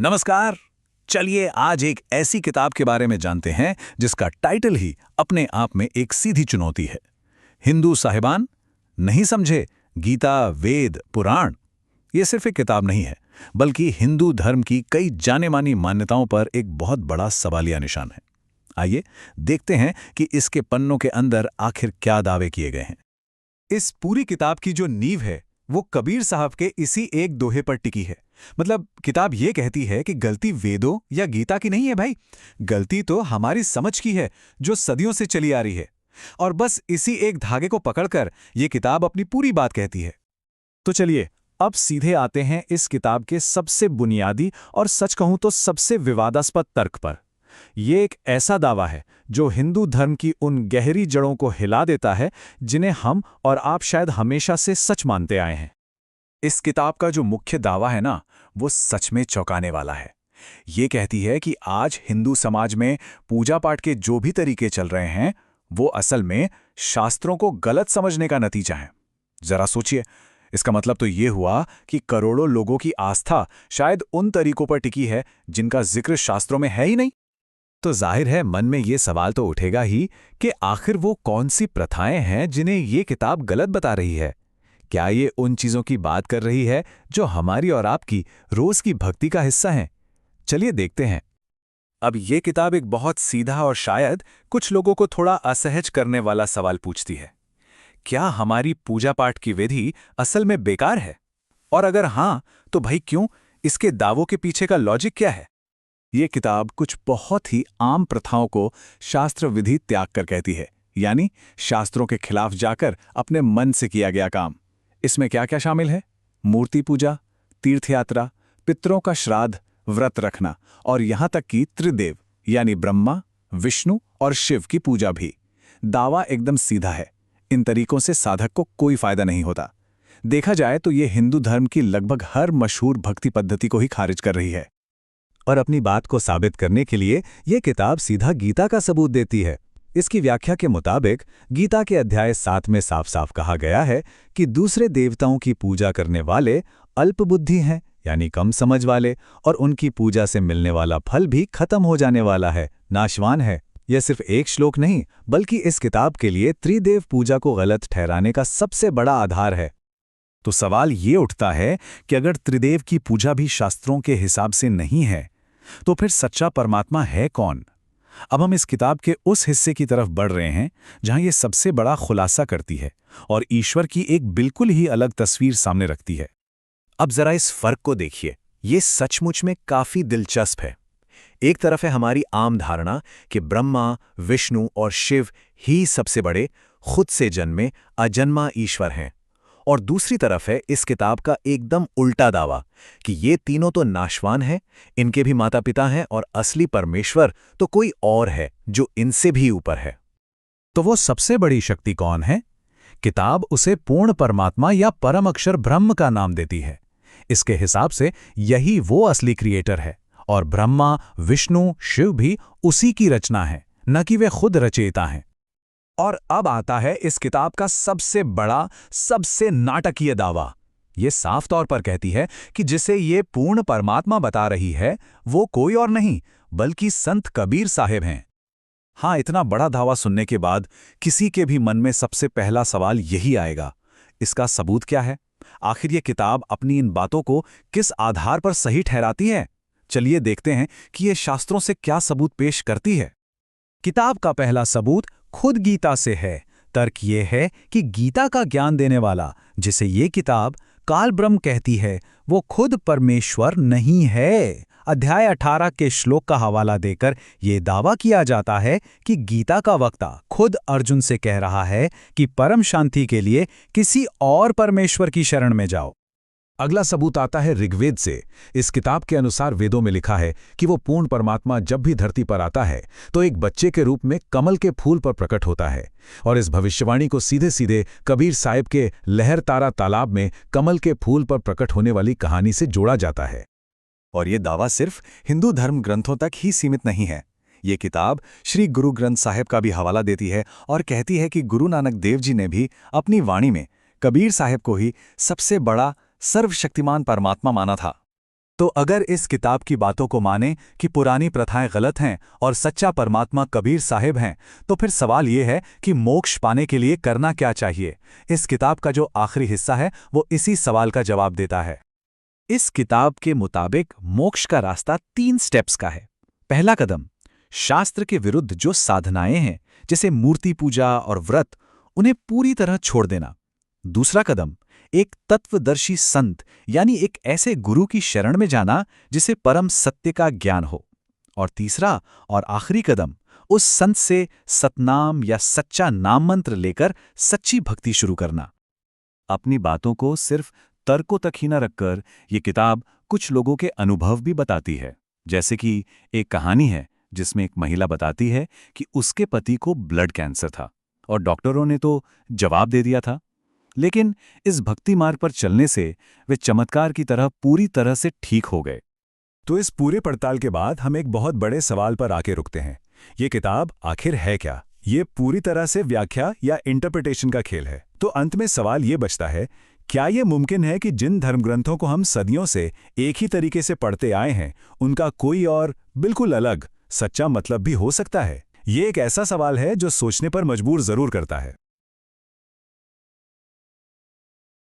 नमस्कार। चलिए आज एक ऐसी किताब के बारे में जानते हैं जिसका टाइटल ही अपने आप में एक सीधी चुनौती है। हिंदू साहिबान नहीं समझे गीता, वेद, पुराण। ये सिर्फ एक किताब नहीं है, बल्कि हिंदू धर्म की कई जाने-मानी मान्यताओं पर एक बहुत बड़ा सवालिया निशान है। आइए देखते हैं कि इसके पन्नों के अंदर आखिर क्या दावे किए गए हैं। इस पूरी किताब की जो नींव है वो कबीर साहब के इसी एक दोहे पर टिकी है। मतलब किताब ये कहती है कि गलती वेदों या गीता की नहीं है भाई, गलती तो हमारी समझ की है जो सदियों से चली आ रही है। और बस इसी एक धागे को पकड़कर ये किताब अपनी पूरी बात कहती है। तो चलिए अब सीधे आते हैं इस किताब के सबसे बुनियादी और सच कहूं तो सबसे विवादास्पद तर्क पर। ये एक ऐसा दावा है जो हिंदू धर्म की उन गहरी जड़ों को हिला देता है जिन्हें हम और आप शायद हमेशा से सच मानते आए हैं। इस किताब का जो मुख्य दावा है ना, वो सच में चौंकाने वाला है। ये कहती है कि आज हिंदू समाज में पूजा पाठ के जो भी तरीके चल रहे हैं वो असल में शास्त्रों को गलत समझने का नतीजा है। जरा सोचिए, इसका मतलब तो ये हुआ कि करोड़ों लोगों की आस्था शायद उन तरीकों पर टिकी है जिनका जिक्र शास्त्रों में है ही नहीं। तो जाहिर है मन में ये सवाल तो उठेगा ही कि आखिर वो कौन सी प्रथाएं हैं जिन्हें ये किताब गलत बता रही है। क्या ये उन चीजों की बात कर रही है जो हमारी और आपकी रोज की भक्ति का हिस्सा हैं? चलिए देखते हैं। अब ये किताब एक बहुत सीधा और शायद कुछ लोगों को थोड़ा असहज करने वाला सवाल पूछती है। क्या हमारी पूजा पाठ की विधि असल में बेकार है? और अगर हां, तो भाई क्यों? इसके दावों के पीछे का लॉजिक क्या है? ये किताब कुछ बहुत ही आम प्रथाओं को शास्त्र विधि त्याग कर कहती है, यानी शास्त्रों के खिलाफ जाकर अपने मन से किया गया काम। इसमें क्या क्या शामिल है? मूर्ति पूजा, तीर्थयात्रा, पितरों का श्राद्ध, व्रत रखना और यहां तक कि त्रिदेव यानी ब्रह्मा, विष्णु और शिव की पूजा भी। दावा एकदम सीधा है, इन तरीकों से साधक को कोई फायदा नहीं होता। देखा जाए तो ये हिंदू धर्म की लगभग हर मशहूर भक्ति पद्धति को ही खारिज कर रही है। और अपनी बात को साबित करने के लिए यह किताब सीधा गीता का सबूत देती है। इसकी व्याख्या के मुताबिक गीता के अध्याय 7 में साफ साफ कहा गया है कि दूसरे देवताओं की पूजा करने वाले अल्पबुद्धि हैं, यानी कम समझ वाले, और उनकी पूजा से मिलने वाला फल भी खत्म हो जाने वाला है, नाशवान है। यह सिर्फ एक श्लोक नहीं, बल्कि इस किताब के लिए त्रिदेव पूजा को गलत ठहराने का सबसे बड़ा आधार है। तो सवाल ये उठता है कि अगर त्रिदेव की पूजा भी शास्त्रों के हिसाब से नहीं है, तो फिर सच्चा परमात्मा है कौन? अब हम इस किताब के उस हिस्से की तरफ बढ़ रहे हैं जहां ये सबसे बड़ा खुलासा करती है और ईश्वर की एक बिल्कुल ही अलग तस्वीर सामने रखती है। अब जरा इस फर्क को देखिए, ये सचमुच में काफी दिलचस्प है। एक तरफ है हमारी आम धारणा कि ब्रह्मा, विष्णु और शिव ही सबसे बड़े, खुद से जन्मे अजन्मा ईश्वर हैं, और दूसरी तरफ है इस किताब का एकदम उल्टा दावा कि ये तीनों तो नाशवान हैं, इनके भी माता पिता हैं और असली परमेश्वर तो कोई और है जो इनसे भी ऊपर है। तो वो सबसे बड़ी शक्ति कौन है? किताब उसे पूर्ण परमात्मा या परम अक्षर ब्रह्म का नाम देती है। इसके हिसाब से यही वो असली क्रिएटर है, और ब्रह्मा, विष्णु, शिव भी उसी की रचना है, न कि वे खुद रचयिता हैं। और अब आता है इस किताब का सबसे बड़ा, सबसे नाटकीय दावा। ये साफ तौर पर कहती है कि जिसे ये पूर्ण परमात्मा बता रही है वो कोई और नहीं बल्कि संत कबीर साहिब हैं। हाँ, इतना बड़ा दावा सुनने के बाद किसी के भी मन में सबसे पहला सवाल यही आएगा, इसका सबूत क्या है? आखिर ये किताब अपनी इन बातों को किस आधार पर सही ठहराती है? चलिए देखते हैं कि ये शास्त्रों से क्या सबूत पेश करती है। किताब का पहला सबूत खुद गीता से है। तर्क ये है कि गीता का ज्ञान देने वाला, जिसे ये किताब काल ब्रह्म कहती है, वो खुद परमेश्वर नहीं है। अध्याय 18 के श्लोक का हवाला देकर ये दावा किया जाता है कि गीता का वक्ता खुद अर्जुन से कह रहा है कि परम शांति के लिए किसी और परमेश्वर की शरण में जाओ। अगला सबूत आता है ऋग्वेद से। इस किताब के अनुसार वेदों में लिखा है कि वो पूर्ण परमात्मा जब भी धरती पर आता है तो एक बच्चे के रूप में कमल के फूल पर प्रकट होता है, और इस भविष्यवाणी को सीधे सीधे कबीर साहिब के लहर तारा तालाब में कमल के फूल पर प्रकट होने वाली कहानी से जोड़ा जाता है। और ये दावा सिर्फ हिंदू धर्म ग्रंथों तक ही सीमित नहीं है। ये किताब श्री गुरु ग्रंथ साहिब का भी हवाला देती है और कहती है कि गुरु नानक देव जी ने भी अपनी वाणी में कबीर साहिब को ही सबसे बड़ा सर्वशक्तिमान परमात्मा माना था। तो अगर इस किताब की बातों को माने कि पुरानी प्रथाएं गलत हैं और सच्चा परमात्मा कबीर साहिब हैं, तो फिर सवाल ये है कि मोक्ष पाने के लिए करना क्या चाहिए। इस किताब का जो आखिरी हिस्सा है वो इसी सवाल का जवाब देता है। इस किताब के मुताबिक मोक्ष का रास्ता 3 स्टेप्स का है। पहला कदम, शास्त्र के विरुद्ध जो साधनाएं हैं, जैसे मूर्ति पूजा और व्रत, उन्हें पूरी तरह छोड़ देना। दूसरा कदम, एक तत्वदर्शी संत यानी एक ऐसे गुरु की शरण में जाना जिसे परम सत्य का ज्ञान हो। और तीसरा और आखिरी कदम, उस संत से सतनाम या सच्चा नाम मंत्र लेकर सच्ची भक्ति शुरू करना। अपनी बातों को सिर्फ तर्कों तक ही न रखकर ये किताब कुछ लोगों के अनुभव भी बताती है। जैसे कि एक कहानी है जिसमें एक महिला बताती है कि उसके पति को ब्लड कैंसर था और डॉक्टरों ने तो जवाब दे दिया था, लेकिन इस भक्ति मार्ग पर चलने से वे चमत्कार की तरह पूरी तरह से ठीक हो गए। तो इस पूरे पड़ताल के बाद हम एक बहुत बड़े सवाल पर आके रुकते हैं। ये किताब आखिर है क्या? ये पूरी तरह से व्याख्या या इंटरप्रिटेशन का खेल है। तो अंत में सवाल ये बचता है, क्या ये मुमकिन है कि जिन धर्मग्रंथों को हम सदियों से एक ही तरीके से पढ़ते आए हैं, उनका कोई और बिल्कुल अलग सच्चा मतलब भी हो सकता है? ये एक ऐसा सवाल है जो सोचने पर मजबूर जरूर करता है।